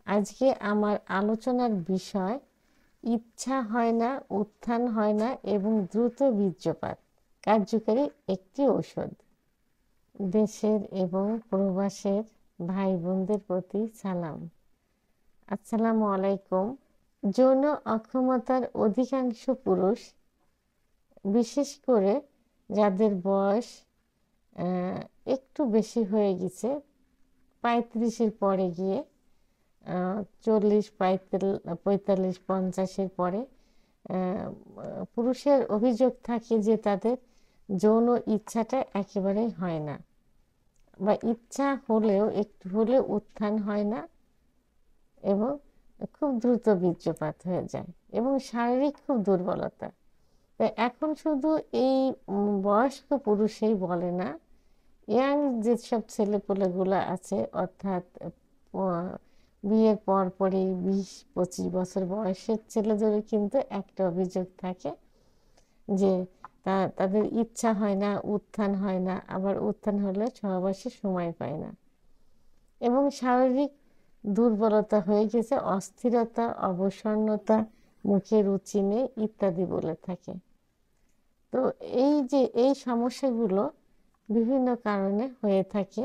আজকে আমার আলোচনার বিষয় ইচ্ছা হয় না, উত্থান হয় না এবং দ্রুত বীর্যপাত কার্যকারী একটি ঔষধ। দেশের এবং প্রবাসের ভাই বোনদের প্রতি সালাম। আসসালামু আলাইকুম। যৌন অক্ষমতার অধিকাংশ পুরুষ, বিশেষ করে যাদের বয়স একটু বেশি হয়ে গেছে, 35-এর পরে গিয়ে 40, 45, 50-এর পরে পুরুষের অভিযোগ থাকে যে তাদের যৌন ইচ্ছাটা একেবারেই হয় না, বা ইচ্ছা হলেও একটু হলেও উত্থান হয় না এবং খুব দ্রুত বীর্যপাত হয়ে যায় এবং শারীরিক খুব দুর্বলতা। তাই এখন শুধু এই বয়স্ক পুরুষেই বলে না, ইয়াং যেসব ছেলেপুলেগুলো আছে, অর্থাৎ বিয়ের পর পরই 20-25 বছর বয়সের ছেলেদেরও কিন্তু একটা অভিযোগ থাকে যে তাদের ইচ্ছা হয় না, উত্থান হয় না, আবার উত্থান হলে সহবাসে সময় পায় না এবং শারীরিক দুর্বলতা হয়ে গেছে, অস্থিরতা, অবসন্নতা, মুখে রুচি নেই ইত্যাদি বলে থাকে। তো এই যে এই সমস্যাগুলো বিভিন্ন কারণে হয়ে থাকে।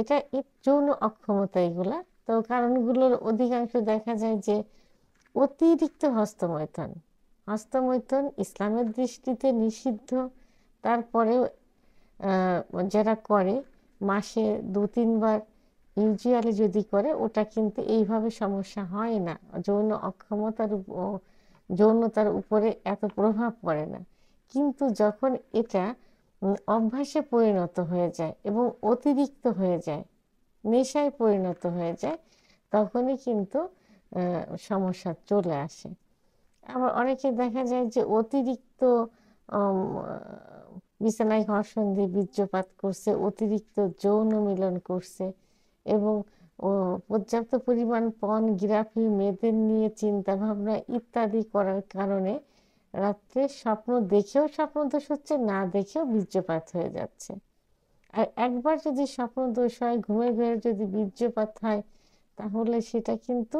এটা যৌন অক্ষমতা এগুলা। তো কারণগুলোর অধিকাংশ দেখা যায় যে অতিরিক্ত হস্তমৈথুন ইসলামের দৃষ্টিতে নিষিদ্ধ। তারপরেও যারা করে মাসে 2-3 বার ইউজুয়ালি যদি করে, ওটা কিন্তু এইভাবে সমস্যা হয় না, যৌনতার উপরে এত প্রভাব পড়ে না। কিন্তু যখন এটা অভ্যাসে পরিণত হয়ে যায় এবং অতিরিক্ত হয়ে যায়, নেশায় পরিণত হয়ে যায়, তখনই কিন্তু সমস্যা চলে আসে। আবার অনেকে দেখা যায় যে অতিরিক্ত বিছানায় ঘর্ষণ দিয়ে বীর্যপাত করছে, অতিরিক্ত যৌন মিলন করছে এবং পর্যাপ্ত পরিমাণ পর্নোগ্রাফি, মেয়েদের নিয়ে চিন্তা ভাবনা ইত্যাদি করার কারণে রাত্রে স্বপ্ন দেখেও স্বপ্নদোষ হচ্ছে, না দেখেও বীর্যপাত হয়ে যাচ্ছে। আর একবার যদি স্বপ্নদোষ হয়, ঘুমের ঘরে যদি বীর্যপাত হয়, তাহলে সেটা কিন্তু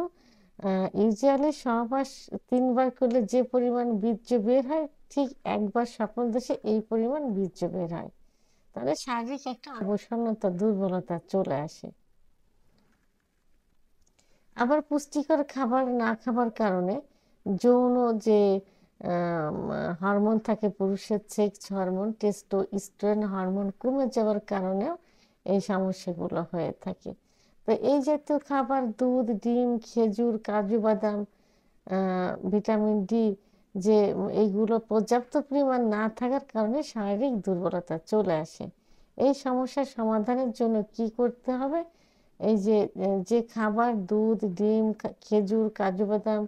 ইউজুয়ালি সহবাস 3 বার করলে যে পরিমাণ বীর্য বের হয়, ঠিক একবার স্বপ্নদোষে এই পরিমাণ বীর্য বের হয়। তাহলে শারীরিক একটা অবসন্নতা, দুর্বলতা চলে আসে। আবার পুষ্টিকর খাবার না খাবার কারণে যৌন যে হরমোন থাকে পুরুষের, সেক্স হরমোন, টেস্টোস্টেরন হরমোন কমে যাওয়ার কারণেও এই সমস্যাগুলো হয়ে থাকে। তো এই জাতীয় খাবার, দুধ, ডিম, খেজুর, কাজু বাদাম, ভিটামিন ডি, যে এইগুলো পর্যাপ্ত পরিমাণ না থাকার কারণে শারীরিক দুর্বলতা চলে আসে। এই সমস্যার সমাধানের জন্য কি করতে হবে? এই যে যে খাবার, দুধ, ডিম, খেজুর, কাজু বাদাম,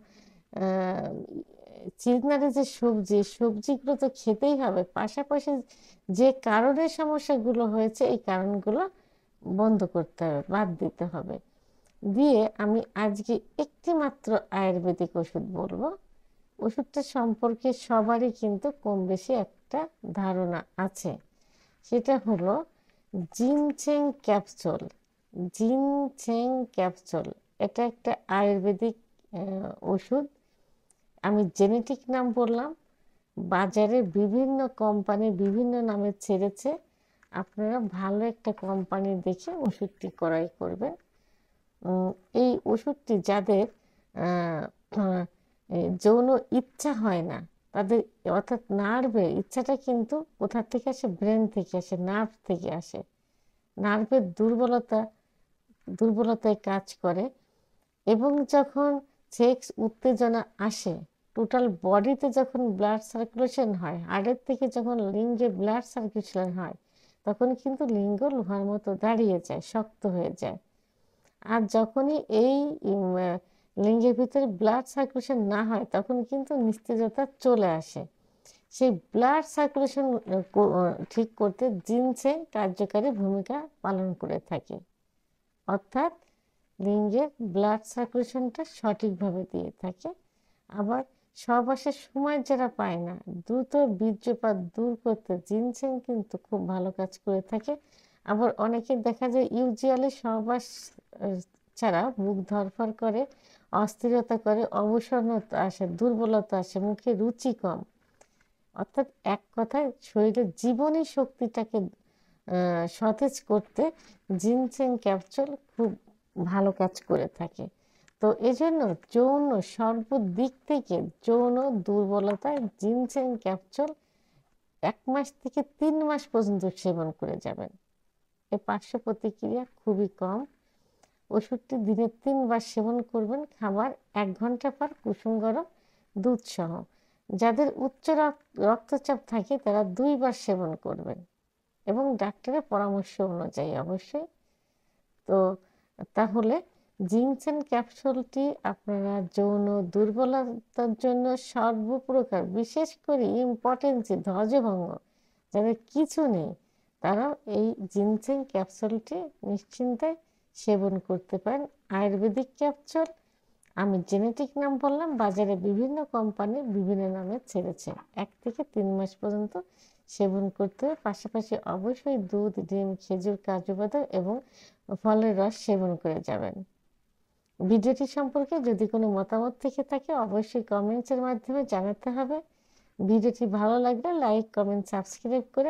সিজনালি যে সবজিগুলো তো খেতেই হবে, পাশাপাশি যে কারণে সমস্যাগুলো হয়েছে এই কারণগুলো বন্ধ করতে হবে, বাদ দিতে হবে। দিয়ে আমি আজকে একটি মাত্র আয়ুর্বেদিক ওষুধ বলবো। ওষুধটা সম্পর্কে সবারই কিন্তু কম বেশি একটা ধারণা আছে। সেটা হলো জিনসেং ক্যাপসুল। জিনসেং ক্যাপসুল এটা একটা আয়ুর্বেদিক ওষুধ। আমি জেনেটিক নাম বললাম, বাজারে বিভিন্ন কোম্পানি বিভিন্ন নামে ছেড়েছে। আপনারা ভালো একটা কোম্পানি দেখে ওষুধটি ক্রয় করবেন। এই ওষুধটি যাদের যৌন ইচ্ছা হয় না, তাদের, অর্থাৎ নার্ভের ইচ্ছাটা কিন্তু কোথা থেকে আসে? ব্রেন থেকে আসে, নার্ভ থেকে আসে। নার্ভের দুর্বলতায় কাজ করে এবং যখন সেক্স উত্তেজনা আসে, টোটাল বডিতে যখন ব্লাড সার্কুলেশন হয়, হাড়ের থেকে যখন লিঙ্গে ব্লাড সার্কুলেশন হয়, তখন কিন্তু লিঙ্গ লোহার মতো দাঁড়িয়ে যায়, শক্ত হয়ে যায়। আর যখনই এই লিঙ্গের ভিতরে ব্লাড সার্কুলেশন না হয়, তখন কিন্তু নিস্তেজতা চলে আসে। সেই ব্লাড সার্কুলেশন ঠিক করতে জিনসেং কার্যকারী ভূমিকা পালন করে থাকে, অর্থাৎ লিঙ্গের ব্লাড সার্কুলেশনটা সঠিকভাবে দিয়ে থাকে। আবার সহবাসের সময় যারা পায় না, দ্রুত বীর্যপাত দূর করতে জিনসেং কিন্তু খুব ভালো কাজ করে থাকে। আবার অনেকের দেখা যায় ইউজুয়ালি সহবাস ছাড়া বুক ধড়ফড় করে, অস্থিরতা করে, অবসন্নতা আসে, দুর্বলতা আসে, মুখে রুচি কম, অর্থাৎ এক কথায় শরীরের জীবনী শক্তিটাকে সতেজ করতে জিনসেং ক্যাপসুল খুব ভালো কাজ করে থাকে। তো এজন্য যৌন সর্বদিক থেকে যৌন দুর্বলতায় জিনসেং ক্যাপসুল 1 মাস থেকে 3 মাস পর্যন্ত সেবন করে যাবেন। এর পার্শ্ব প্রতিক্রিয়া খুবই কম। ওষুধটি দিনে 3 বার সেবন করবেন, খাবার 1 ঘন্টা পর কুসুম গরম দুধ সহ। যাদের উচ্চ রক্তচাপ থাকে তারা 2 বার সেবন করবেন এবং ডাক্তারের পরামর্শ অনুযায়ী অবশ্যই। তো তাহলে জিনসেং ক্যাপসুলটি আপনারা যৌন দুর্বলতার জন্য সর্বপ্রকার, বিশেষ করে ইম্পটেন্সি, ধ্বজভঙ্গ, যাদের কিছু নেই, তারাও এই জিনসেং ক্যাপসুলটি নিশ্চিন্তে সেবন করতে পারেন। আয়ুর্বেদিক ক্যাপসুল, আমি জেনেটিক নাম বললাম, বাজারে বিভিন্ন কোম্পানি বিভিন্ন নামে ছেড়েছে। 1 থেকে 3 মাস পর্যন্ত সেবন করতে হবে। পাশাপাশি অবশ্যই দুধ, ডিম, খেজুর, কাজু বাদাম এবং ফলের রস সেবন করে যাবেন। ভিডিওটি সম্পর্কে যদি কোনো মতামত থেকে থাকে অবশ্যই কমেন্টসের মাধ্যমে জানাতে হবে। ভিডিওটি ভালো লাগলে লাইক, কমেন্ট, সাবস্ক্রাইব করে